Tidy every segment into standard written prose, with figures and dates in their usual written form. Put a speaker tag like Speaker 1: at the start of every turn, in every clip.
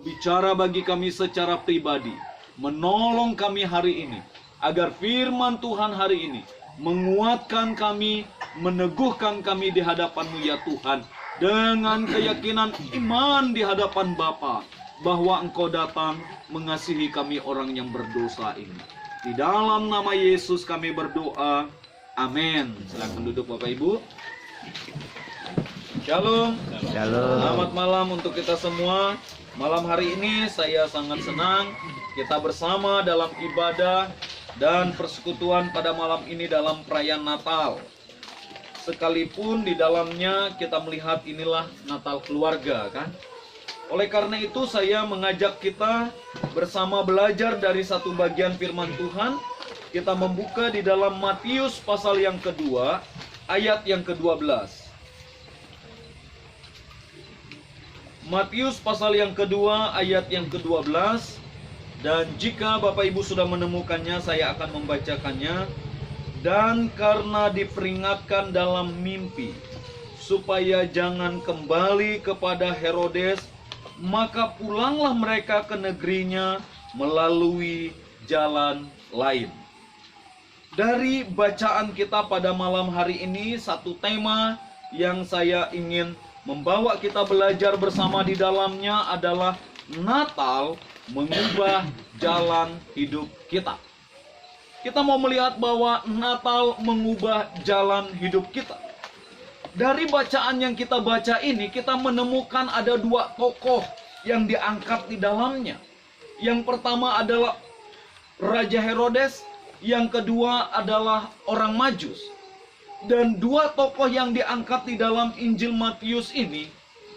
Speaker 1: Bicara bagi kami secara pribadi, menolong kami hari ini, agar firman Tuhan hari ini menguatkan kami, meneguhkan kami di hadapan-Mu ya Tuhan, dengan keyakinan iman di hadapan Bapa, bahwa Engkau datang mengasihi kami orang yang berdosa ini. Di dalam nama Yesus kami berdoa, amin. Silakan duduk Bapak Ibu. Shalom.
Speaker 2: Shalom.
Speaker 1: Selamat malam untuk kita semua. Malam hari ini saya sangat senang kita bersama dalam ibadah dan persekutuan pada malam ini dalam perayaan Natal. Sekalipun di dalamnya kita melihat inilah Natal keluarga, kan? Oleh karena itu saya mengajak kita bersama belajar dari satu bagian firman Tuhan. Kita membuka di dalam Matius pasal yang kedua, ayat yang ke-12. Matius pasal yang kedua ayat yang ke-12. Dan jika Bapak Ibu sudah menemukannya, saya akan membacakannya. Dan karena diperingatkan dalam mimpi supaya jangan kembali kepada Herodes, maka pulanglah mereka ke negerinya melalui jalan lain. Dari bacaan kita pada malam hari ini, satu tema yang saya ingin membawa kita belajar bersama di dalamnya adalah Natal mengubah jalan hidup kita. Kita mau melihat bahwa Natal mengubah jalan hidup kita. Dari bacaan yang kita baca ini, kita menemukan ada dua tokoh yang diangkat di dalamnya. Yang pertama adalah Raja Herodes, yang kedua adalah orang Majus. Dan dua tokoh yang diangkat di dalam Injil Matius ini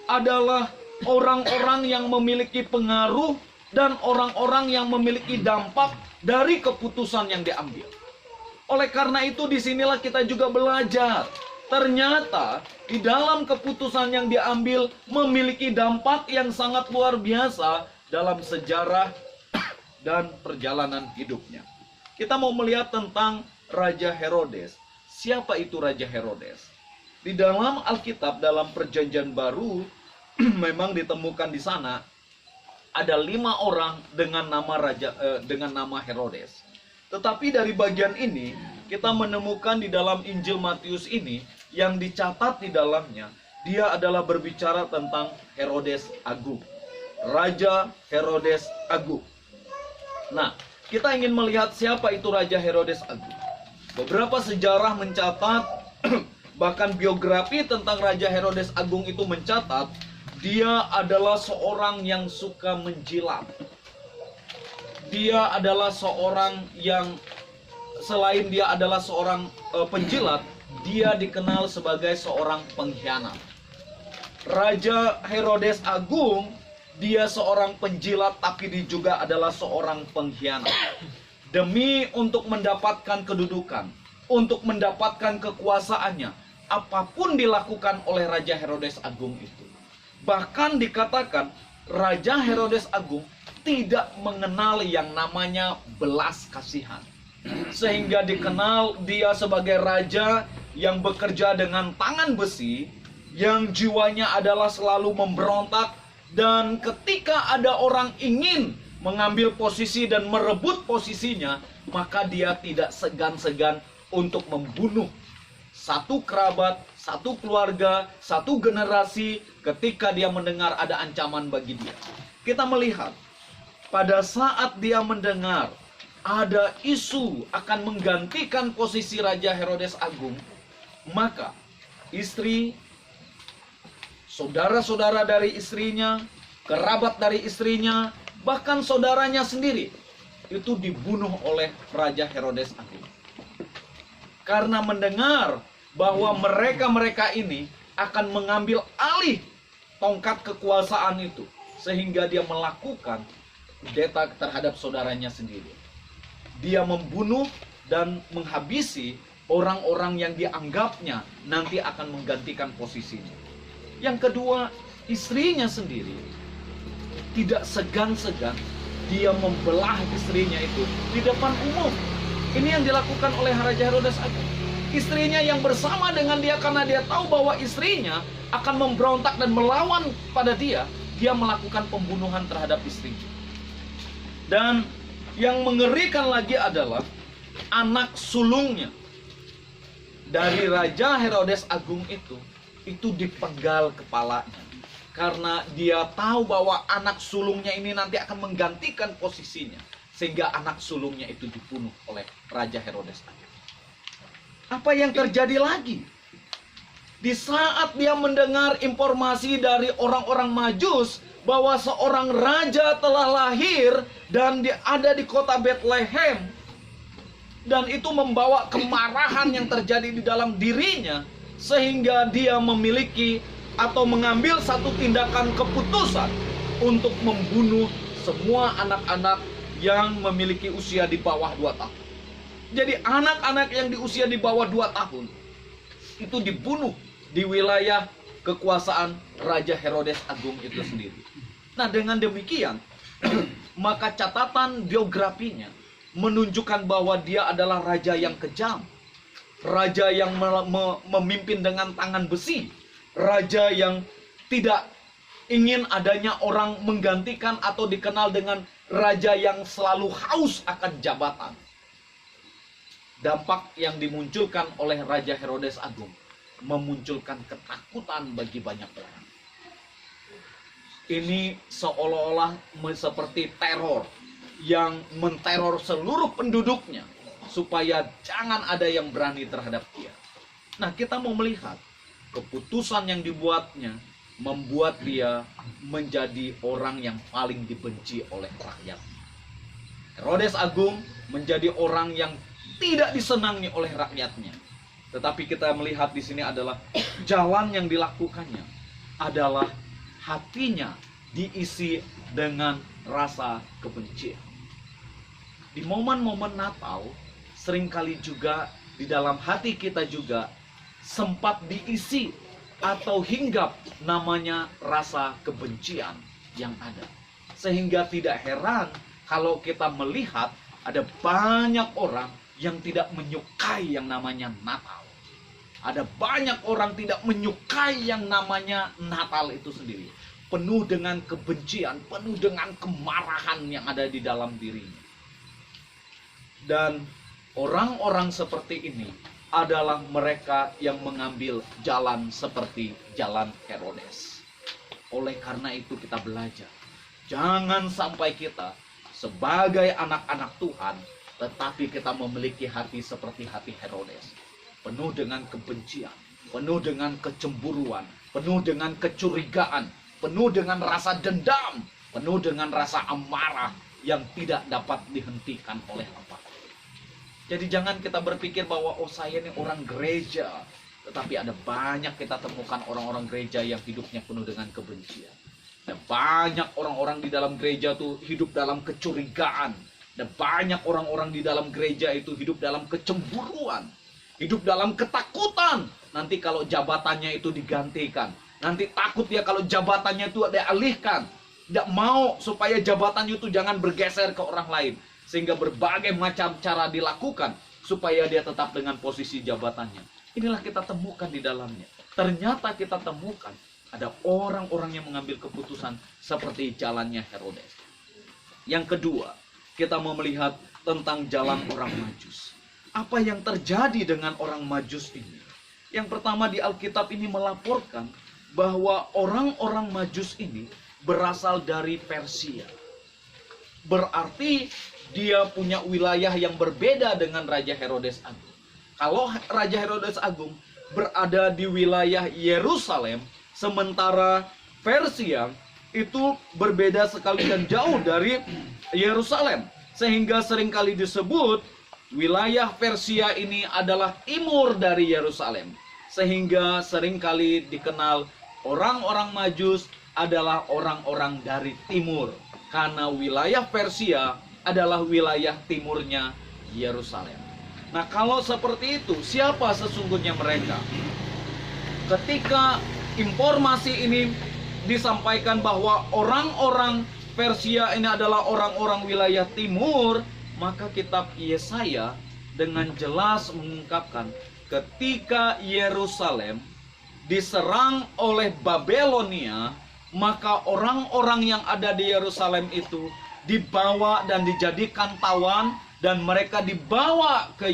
Speaker 1: adalah orang-orang yang memiliki pengaruh dan orang-orang yang memiliki dampak dari keputusan yang diambil. Oleh karena itu disinilah kita juga belajar. Ternyata di dalam keputusan yang diambil memiliki dampak yang sangat luar biasa dalam sejarah dan perjalanan hidupnya. Kita mau melihat tentang Raja Herodes. Siapa itu Raja Herodes? Di dalam Alkitab, dalam Perjanjian Baru, memang ditemukan di sana ada 5 orang dengan nama Herodes. Tetapi dari bagian ini kita menemukan di dalam Injil Matius ini yang dicatat di dalamnya, dia adalah berbicara tentang Herodes Agung, Raja Herodes Agung. Nah, kita ingin melihat siapa itu Raja Herodes Agung. Beberapa sejarah mencatat, bahkan biografi tentang Raja Herodes Agung itu mencatat, dia adalah seorang yang suka menjilat. Dia adalah seorang yang, selain dia adalah seorang penjilat, dia dikenal sebagai seorang pengkhianat. Raja Herodes Agung, dia seorang penjilat, tapi dia juga adalah seorang pengkhianat. Demi untuk mendapatkan kedudukan, untuk mendapatkan kekuasaannya, apapun dilakukan oleh Raja Herodes Agung itu. Bahkan dikatakan Raja Herodes Agung tidak mengenal yang namanya belas kasihan. Sehingga dikenal dia sebagai raja yang bekerja dengan tangan besi, yang jiwanya adalah selalu memberontak, dan ketika ada orang ingin mengambil posisi dan merebut posisinya, maka dia tidak segan-segan untuk membunuh satu kerabat, satu keluarga, satu generasi ketika dia mendengar ada ancaman bagi dia. Kita melihat pada saat dia mendengar ada isu akan menggantikan posisi Raja Herodes Agung, maka istri, saudara-saudara dari istrinya, kerabat dari istrinya, bahkan saudaranya sendiri itu dibunuh oleh Raja Herodes Agung. Karena mendengar bahwa mereka-mereka ini akan mengambil alih tongkat kekuasaan itu, sehingga dia melakukan kudeta terhadap saudaranya sendiri. Dia membunuh dan menghabisi orang-orang yang dianggapnya nanti akan menggantikan posisinya. Yang kedua, istrinya sendiri tidak segan-segan dia membelah istrinya itu di depan umum. Ini yang dilakukan oleh Raja Herodes Agung. Istrinya yang bersama dengan dia karena dia tahu bahwa istrinya akan memberontak dan melawan pada dia dia melakukan pembunuhan terhadap istrinya. Dan yang mengerikan lagi adalah anak sulungnya dari Raja Herodes Agung itu dipenggal kepalanya. Karena dia tahu bahwa anak sulungnya ini nanti akan menggantikan posisinya. Sehingga anak sulungnya itu dibunuh oleh Raja Herodes Agung. Apa yang terjadi lagi? Di saat dia mendengar informasi dari orang-orang Majus bahwa seorang raja telah lahir dan ada di kota Bethlehem, dan itu membawa kemarahan yang terjadi di dalam dirinya, sehingga dia memiliki atau mengambil satu tindakan keputusan untuk membunuh semua anak-anak yang memiliki usia di bawah 2 tahun. Jadi anak-anak yang di usia di bawah 2 tahun itu dibunuh di wilayah kekuasaan Raja Herodes Agung itu sendiri. Nah, dengan demikian maka catatan biografinya menunjukkan bahwa dia adalah raja yang kejam, raja yang memimpin dengan tangan besi, raja yang tidak ingin adanya orang menggantikan atau dikenal dengan raja yang selalu haus akan jabatan. Dampak yang dimunculkan oleh Raja Herodes Agung memunculkan ketakutan bagi banyak orang. Ini seolah-olah seperti teror yang menteror seluruh penduduknya supaya jangan ada yang berani terhadap dia. Nah, kita mau melihat keputusan yang dibuatnya membuat dia menjadi orang yang paling dibenci oleh rakyat. Herodes Agung menjadi orang yang tidak disenangi oleh rakyatnya. Tetapi kita melihat di sini adalah jalan yang dilakukannya adalah hatinya diisi dengan rasa kebencian. Di momen-momen Natal, seringkali juga di dalam hati kita juga sempat diisi atau hinggap namanya rasa kebencian yang ada. Sehingga tidak heran kalau kita melihat ada banyak orang yang tidak menyukai yang namanya Natal. Ada banyak orang tidak menyukai yang namanya Natal itu sendiri. Penuh dengan kebencian, penuh dengan kemarahan yang ada di dalam dirinya. Dan orang-orang seperti ini adalah mereka yang mengambil jalan seperti jalan Herodes. Oleh karena itu kita belajar, jangan sampai kita sebagai anak-anak Tuhan, tetapi kita memiliki hati seperti hati Herodes. Penuh dengan kebencian, penuh dengan kecemburuan, penuh dengan kecurigaan, penuh dengan rasa dendam, penuh dengan rasa amarah yang tidak dapat dihentikan oleh apapun. Jadi jangan kita berpikir bahwa saya ini orang gereja, tetapi ada banyak kita temukan orang-orang gereja yang hidupnya penuh dengan kebencian. Dan banyak orang-orang di dalam gereja itu hidup dalam kecurigaan. Dan banyak orang-orang di dalam gereja itu hidup dalam kecemburuan, hidup dalam ketakutan. Nanti kalau jabatannya itu digantikan, nanti takut dia kalau jabatannya itu dialihkan. Tidak mau supaya jabatannya itu jangan bergeser ke orang lain. Sehingga berbagai macam cara dilakukan supaya dia tetap dengan posisi jabatannya. Inilah kita temukan di dalamnya. Ternyata kita temukan ada orang-orang yang mengambil keputusan seperti jalannya Herodes. Yang kedua, kita mau melihat tentang jalan orang Majus. Apa yang terjadi dengan orang Majus ini? Yang pertama di Alkitab ini melaporkan bahwa orang-orang Majus ini berasal dari Persia. Berarti dia punya wilayah yang berbeda dengan Raja Herodes Agung. Kalau Raja Herodes Agung berada di wilayah Yerusalem, sementara Persia itu berbeda sekali dan jauh dari Yerusalem. Sehingga seringkali disebut wilayah Persia ini adalah timur dari Yerusalem. Sehingga seringkali dikenal orang-orang Majus adalah orang-orang dari timur. Karena wilayah Persia adalah wilayah timurnya Yerusalem. Nah, kalau seperti itu, siapa sesungguhnya mereka? Ketika informasi ini disampaikan bahwa orang-orang Persia ini adalah orang-orang wilayah timur, maka kitab Yesaya dengan jelas mengungkapkan ketika Yerusalem diserang oleh Babelonia, maka orang-orang yang ada di Yerusalem itu dibawa dan dijadikan tawan, dan mereka dibawa ke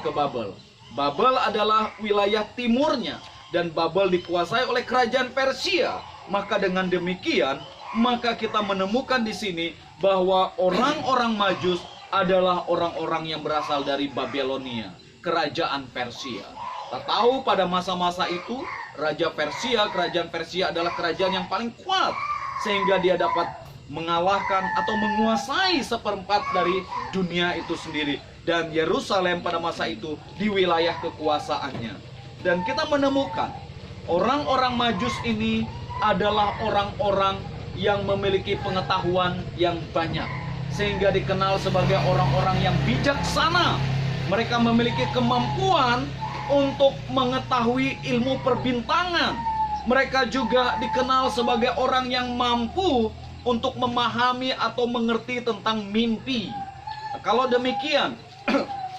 Speaker 1: ke Babel. Babel adalah wilayah timurnya, dan Babel dikuasai oleh kerajaan Persia. Maka dengan demikian, maka kita menemukan di sini bahwa orang-orang Majus adalah orang-orang yang berasal dari Babelonia, kerajaan Persia. Kita tahu pada masa-masa itu kerajaan Persia adalah kerajaan yang paling kuat, sehingga dia dapat mengalahkan atau menguasai seperempat dari dunia itu sendiri. Dan Yerusalem pada masa itu di wilayah kekuasaannya. Dan kita menemukan orang-orang Majus ini adalah orang-orang yang memiliki pengetahuan yang banyak, sehingga dikenal sebagai orang-orang yang bijaksana. Mereka memiliki kemampuan untuk mengetahui ilmu perbintangan. Mereka juga dikenal sebagai orang yang mampu untuk memahami atau mengerti tentang mimpi. Kalau demikian,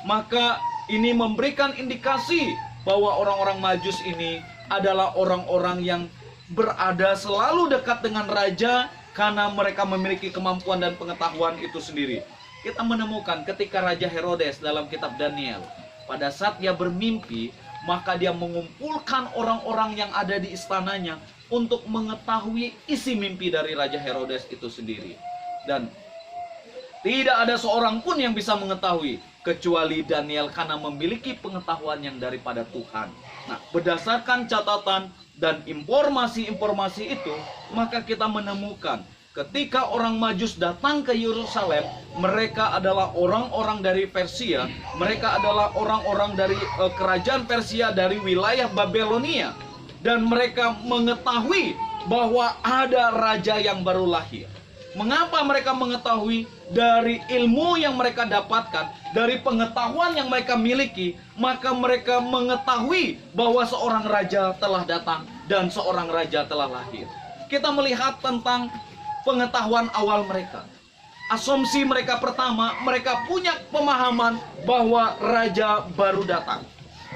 Speaker 1: maka ini memberikan indikasi bahwa orang-orang Majus ini adalah orang-orang yang berada selalu dekat dengan raja, karena mereka memiliki kemampuan dan pengetahuan itu sendiri. Kita menemukan ketika Raja Herodes dalam kitab Daniel, pada saat dia bermimpi, maka dia mengumpulkan orang-orang yang ada di istananya untuk mengetahui isi mimpi dari Raja Herodes itu sendiri. Dan tidak ada seorang pun yang bisa mengetahui kecuali Daniel, karena memiliki pengetahuan yang daripada Tuhan. Nah, berdasarkan catatan dan informasi-informasi itu, maka kita menemukan ketika orang Majus datang ke Yerusalem, mereka adalah orang-orang dari Persia, mereka adalah orang-orang dari kerajaan Persia dari wilayah Babelonia, dan mereka mengetahui bahwa ada raja yang baru lahir. Mengapa mereka mengetahui? Dari ilmu yang mereka dapatkan, dari pengetahuan yang mereka miliki, maka mereka mengetahui bahwa seorang raja telah datang dan seorang raja telah lahir. Kita melihat tentang pengetahuan awal mereka. Asumsi mereka pertama, mereka punya pemahaman bahwa raja baru datang.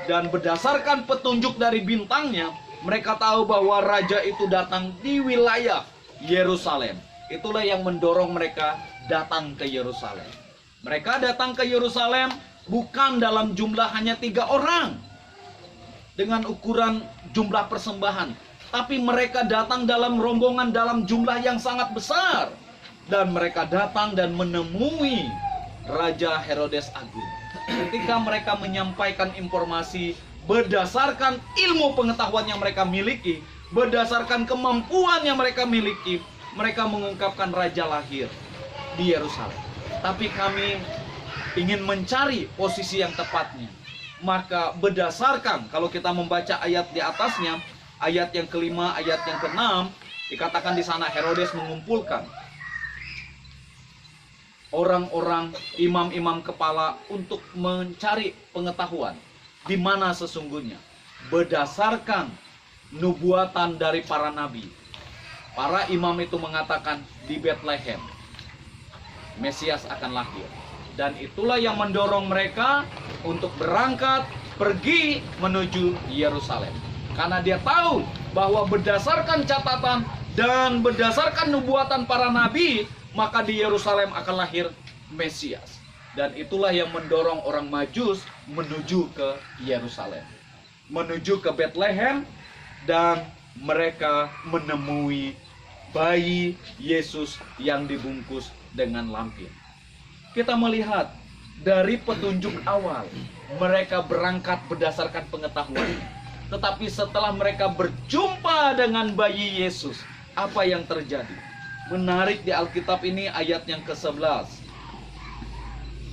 Speaker 1: Dan berdasarkan petunjuk dari bintangnya, mereka tahu bahwa raja itu datang di wilayah Yerusalem. Itulah yang mendorong mereka datang ke Yerusalem. Mereka datang ke Yerusalem bukan dalam jumlah hanya 3 orang dengan ukuran jumlah persembahan, tapi mereka datang dalam rombongan dalam jumlah yang sangat besar. Dan mereka datang dan menemui Raja Herodes Agung. Ketika mereka menyampaikan informasi berdasarkan ilmu pengetahuan yang mereka miliki, berdasarkan kemampuan yang mereka miliki, mereka mengungkapkan raja lahir di Yerusalem. Tapi kami ingin mencari posisi yang tepatnya. Maka berdasarkan, kalau kita membaca ayat di atasnya, ayat yang kelima, ayat yang keenam, dikatakan di sana Herodes mengumpulkan orang-orang imam-imam kepala untuk mencari pengetahuan di mana sesungguhnya, berdasarkan nubuatan dari para nabi. Para imam itu mengatakan di Bethlehem Mesias akan lahir. Dan itulah yang mendorong mereka untuk berangkat pergi menuju Yerusalem. Karena dia tahu bahwa berdasarkan catatan dan berdasarkan nubuatan para nabi, maka di Yerusalem akan lahir Mesias. Dan itulah yang mendorong orang Majus menuju ke Yerusalem, menuju ke Bethlehem, dan mereka menemui bayi Yesus yang dibungkus dengan lampin. Kita melihat dari petunjuk awal, mereka berangkat berdasarkan pengetahuan. Tetapi setelah mereka berjumpa dengan bayi Yesus, apa yang terjadi? Menarik di Alkitab ini ayat yang ke-11.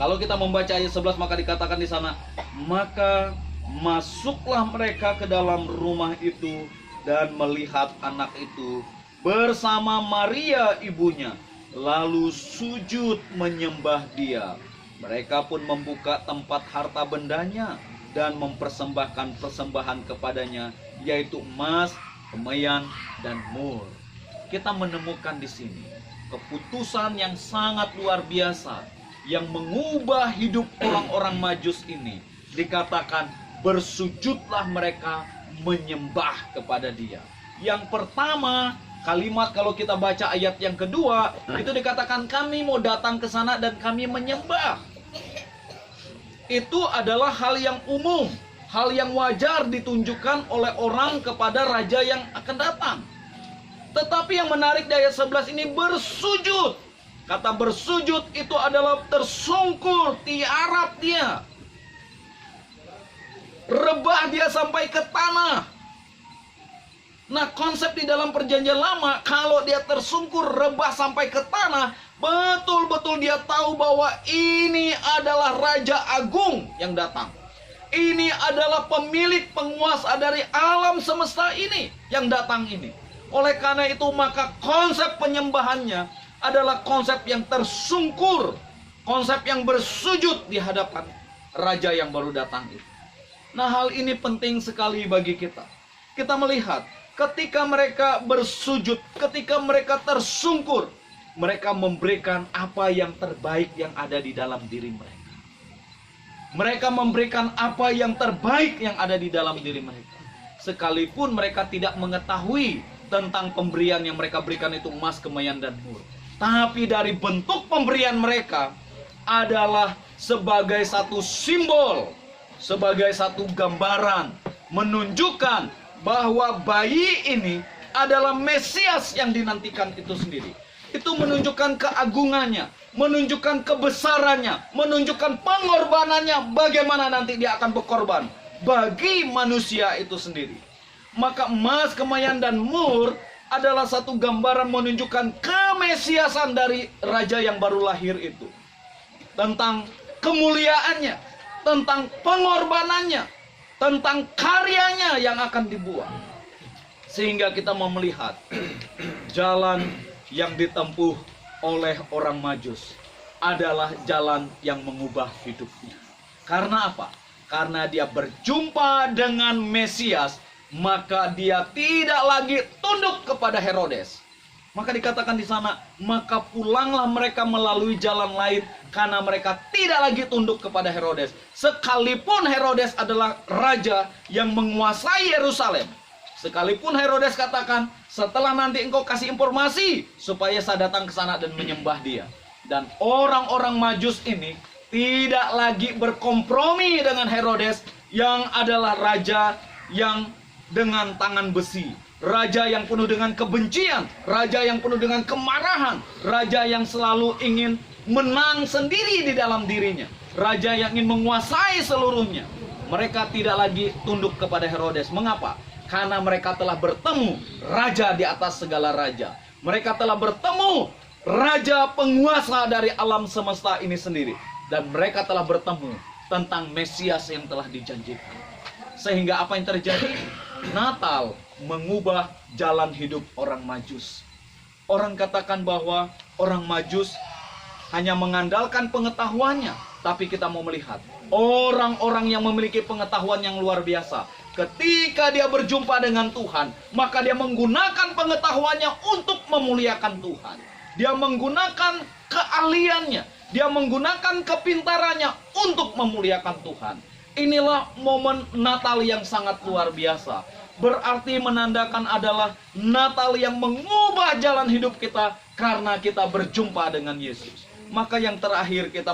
Speaker 1: Kalau kita membaca ayat 11, maka dikatakan di sana, maka masuklah mereka ke dalam rumah itu dan melihat anak itu bersama Maria ibunya, lalu sujud menyembah dia. Mereka pun membuka tempat harta bendanya dan mempersembahkan persembahan kepadanya, yaitu emas, kemeyan, dan mur. Kita menemukan di sini keputusan yang sangat luar biasa yang mengubah hidup orang-orang Majus ini. Dikatakan bersujudlah mereka menyembah kepada dia. Yang pertama, kalimat kalau kita baca ayat yang kedua, itu dikatakan kami mau datang ke sana dan kami menyembah. Itu adalah hal yang umum, hal yang wajar ditunjukkan oleh orang kepada raja yang akan datang. Tetapi yang menarik di ayat 11 ini bersujud. Kata bersujud itu adalah tersungkur, tiarap dia. Rebah dia sampai ke tanah. Nah, konsep di dalam perjanjian lama, kalau dia tersungkur, rebah sampai ke tanah, betul-betul dia tahu bahwa ini adalah Raja Agung yang datang. Ini adalah pemilik penguasa dari alam semesta ini yang datang ini. Oleh karena itu, maka konsep penyembahannya adalah konsep yang tersungkur, konsep yang bersujud di hadapan Raja yang baru datang itu. Nah, hal ini penting sekali bagi kita. Kita melihat ketika mereka bersujud, ketika mereka tersungkur, mereka memberikan apa yang terbaik yang ada di dalam diri mereka. Mereka memberikan apa yang terbaik yang ada di dalam diri mereka. Sekalipun mereka tidak mengetahui tentang pemberian yang mereka berikan itu emas, kemayan, dan mur. Tapi dari bentuk pemberian mereka adalah sebagai satu simbol, sebagai satu gambaran, menunjukkan bahwa bayi ini adalah Mesias yang dinantikan itu sendiri. Itu menunjukkan keagungannya, menunjukkan kebesarannya, menunjukkan pengorbanannya, bagaimana nanti dia akan berkorban bagi manusia itu sendiri. Maka emas, kemayan, dan mur adalah satu gambaran menunjukkan kemesiasan dari raja yang baru lahir itu. Tentang kemuliaannya, tentang pengorbanannya, tentang karyanya yang akan dibuat. Sehingga kita mau melihat jalan yang ditempuh oleh orang Majus adalah jalan yang mengubah hidupnya. Karena apa? Karena dia berjumpa dengan Mesias, maka dia tidak lagi tunduk kepada Herodes. Maka dikatakan di sana, maka pulanglah mereka melalui jalan lain karena mereka tidak lagi tunduk kepada Herodes. Sekalipun Herodes adalah raja yang menguasai Yerusalem. Sekalipun Herodes katakan, setelah nanti engkau kasih informasi supaya saya datang ke sana dan menyembah dia. Dan orang-orang Majus ini tidak lagi berkompromi dengan Herodes yang adalah raja yang dengan tangan besi, raja yang penuh dengan kebencian, raja yang penuh dengan kemarahan, raja yang selalu ingin menang sendiri di dalam dirinya, raja yang ingin menguasai seluruhnya. Mereka tidak lagi tunduk kepada Herodes. Mengapa? Karena mereka telah bertemu raja di atas segala raja. Mereka telah bertemu raja penguasa dari alam semesta ini sendiri. Dan mereka telah bertemu tentang Mesias yang telah dijanjikan. Sehingga apa yang terjadi? Natal mengubah jalan hidup orang Majus. Orang katakan bahwa orang Majus hanya mengandalkan pengetahuannya. Tapi kita mau melihat orang-orang yang memiliki pengetahuan yang luar biasa. Ketika dia berjumpa dengan Tuhan, maka dia menggunakan pengetahuannya untuk memuliakan Tuhan. Dia menggunakan keahliannya, dia menggunakan kepintarannya untuk memuliakan Tuhan. Inilah momen Natal yang sangat luar biasa. Berarti menandakan adalah Natal yang mengubah jalan hidup kita karena kita berjumpa dengan Yesus. Maka yang terakhir kita